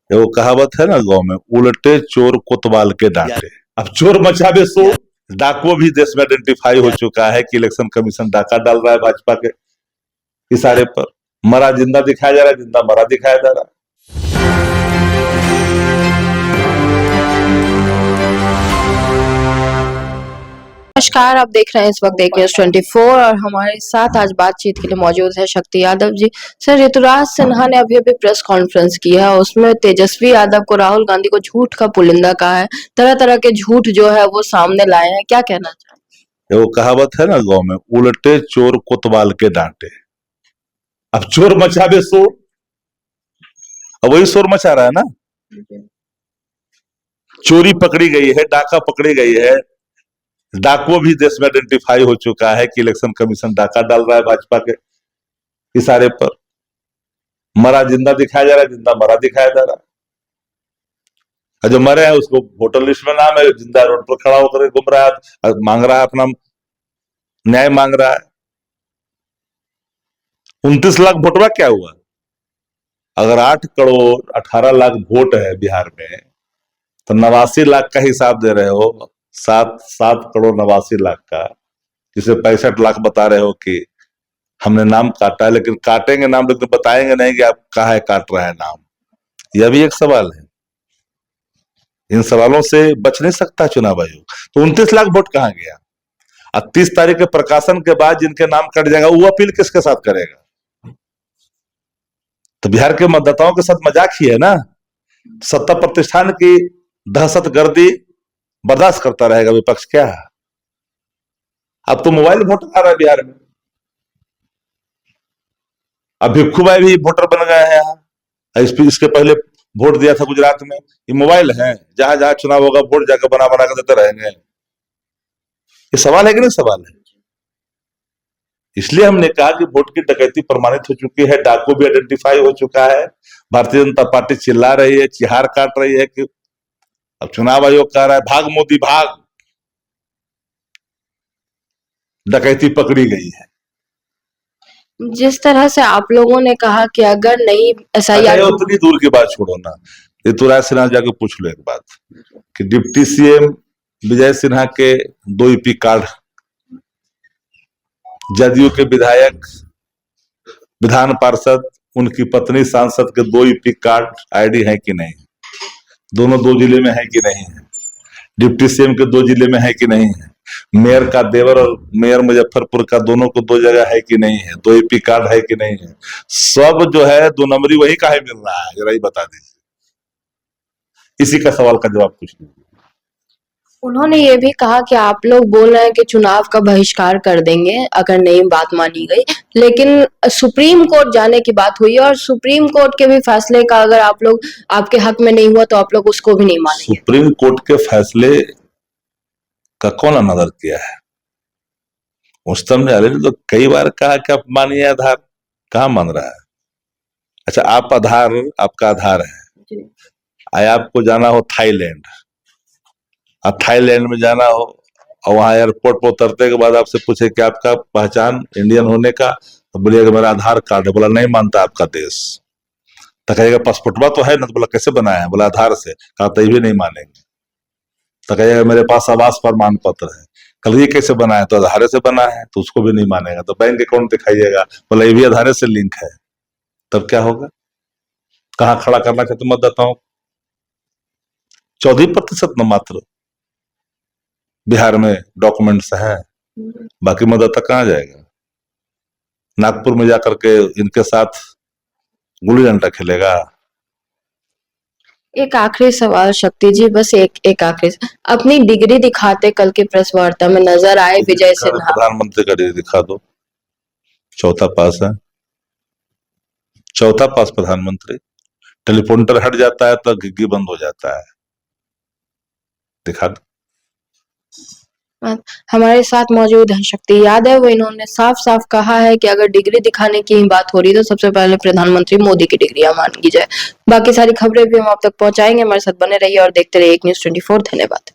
वो कहावत है ना गांव में, उल्टे चोर कोतवाल के डांटे। अब चोर मचावे शोर, डाकुओं भी देश में आइडेंटिफाई हो चुका है कि इलेक्शन कमीशन डाका डाल रहा है भाजपा के इशारे पर। मरा जिंदा दिखाया जा रहा है, जिंदा मरा दिखाया जा रहा है। नमस्कार, आप देख रहे हैं इस वक्त न्यूज़ 24 और हमारे साथ आज बातचीत के लिए मौजूद है शक्ति यादव जी। सर, ऋतुराज सिन्हा ने अभी प्रेस कॉन्फ्रेंस की है, उसमें तेजस्वी यादव को राहुल गांधी को झूठ का पुलिंदा कहा है, तरह तरह के झूठ जो है वो सामने लाए हैं, क्या कहना चाहेंगे? वो कहावत है ना गांव में, उल्टे चोर कोतवाल के डांटे। अब चोर मचावे शोर, अब वही शोर मचा रहा है ना। चोरी पकड़ी गई है, डाका पकड़ी गई है, डाकुओं भी देश में आइडेंटिफाई हो चुका है कि इलेक्शन कमीशन डाका डाल रहा है भाजपा के इशारे पर। मरा जिंदा दिखाया जा रहा है, जिंदा मरा दिखाया जा रहा है। और जो मरे हैं उसको वोटर लिस्ट में नाम है, जिंदा रोड पर खड़ा होकर घूम रहा है, मांग रहा है, अपना न्याय मांग रहा है। 29 लाख वोटवा क्या हुआ? अगर 8 करोड़ 18 लाख वोट है बिहार में, तो 89 लाख का हिसाब दे रहे हो, 7 करोड़ 89 लाख का, जिसे 65 लाख बता रहे हो कि हमने नाम काटा है। लेकिन काटेंगे नाम, लेकिन बताएंगे नहीं कि आप कहा है काट रहा है नाम। यह भी एक सवाल है। इन सवालों से बच नहीं सकता चुनाव आयोग। तो 29 लाख वोट कहां गया? अब 30 तारीख के प्रकाशन के बाद जिनके नाम कट जाएगा, वो अपील किसके साथ करेगा? तो बिहार के मतदाताओं के साथ मजाक ही है ना। सत्ता प्रतिष्ठान की दहशतगर्दी बर्दाश्त करता रहेगा विपक्ष क्या? अब तो मोबाइल वोटर आ रहा है बिहार में। अब भिक्षुभाई भी वोटर बन गए हैं यहाँ। इसके पहले वोट दिया था गुजरात में। ये मोबाइल है, जहां जहां चुनाव होगा वोट जाकर बना बना कर देते रहेंगे। ये सवाल है कि नहीं सवाल है? इसलिए हमने कहा कि वोट की डकैती प्रमाणित हो चुकी है, डाकू भी आइडेंटिफाई हो चुका है। भारतीय जनता पार्टी चिल्ला रही है, चिहार काट रही है कि अब चुनाव आयोग कह रहा है भाग मोदी भाग, डकैती पकड़ी गई है। जिस तरह से आप लोगों ने कहा कि अगर नहीं SIR, उतनी दूर की बात छोड़ो ना, ऋतुराज सिन्हा जाके पूछ लो एक बात कि डिप्टी सीएम विजय सिन्हा के 2 EP कार्ड, जदयू के विधायक, विधान पार्षद, उनकी पत्नी सांसद के 2 EP कार्ड ID है कि नहीं? दोनों 2 जिले में है कि नहीं है? डिप्टी सीएम के 2 जिले में है कि नहीं है? मेयर का देवर और मेयर मुजफ्फरपुर का दोनों को 2 जगह है कि नहीं है? 2 EP कार्ड है कि नहीं है? सब जो है 2 नंबरी वही काहे मिल रहा है, जरा ही बता दीजिए। इसी का सवाल का जवाब पूछ लीजिए। उन्होंने ये भी कहा कि आप लोग बोल रहे हैं कि चुनाव का बहिष्कार कर देंगे अगर नहीं बात मानी गई, लेकिन सुप्रीम कोर्ट जाने की बात हुई और सुप्रीम कोर्ट के भी फैसले का अगर आप लोग आपके हक में नहीं हुआ तो आप लोग उसको भी नहीं मानेंगे। सुप्रीम कोर्ट के फैसले का कौन अनादर किया है? उच्चतम न्यायालय ने तो कई बार कहा कि आप मानिए आधार, कहाँ मान रहा है? अच्छा, आप आधार, आपका आधार है, आए आपको जाना हो थाईलैंड, अब थाईलैंड में जाना हो और वहां एयरपोर्ट पर उतरते के बाद आपसे पूछे कि आपका पहचान इंडियन होने का, तो बोलिएगा मेरा आधार कार्ड है। बोला नहीं मानता आपका देश, तो कहेगा पासपोर्टवा तो है ना? तो बोला कैसे बनाया है? बोला आधार से। कहा तो ये भी नहीं मानेंगे। तो कहेगा मेरे पास आवास प्रमाण पत्र है। कल ये कैसे बना है? तो आधार से बना है, तो उसको भी नहीं मानेगा। तो बैंक अकाउंट दिखाइएगा, बोला ये भी आधार से लिंक है। तब क्या होगा? कहाँ खड़ा करना चाहते मतदाताओं? 14% न मात्र बिहार में डॉक्यूमेंट्स हैं, बाकी मतदाता कहाँ जाएगा? नागपुर में जाकर के इनके साथ गुल्ली डंडा खेलेगा? एक आखिरी सवाल शक्ति जी, बस एक आखिरी, अपनी डिग्री दिखाते कल के प्रेस वार्ता में नजर आए विजय सिन्हा। प्रधानमंत्री का डिग्री दिखा दो, चौथा पास है, चौथा पास प्रधानमंत्री। टेलीफोनर हट जाता है तो गिग्गी बंद हो जाता है, दिखा दो। हमारे साथ मौजूद है शक्ति यादव, इन्होंने साफ साफ कहा है कि अगर डिग्री दिखाने की बात हो रही तो सबसे पहले प्रधानमंत्री मोदी की डिग्रियां मांगी जाए। बाकी सारी खबरें भी हम आप तक पहुंचाएंगे, हमारे साथ बने रहिए और देखते रहिए न्यूज़ 24। धन्यवाद।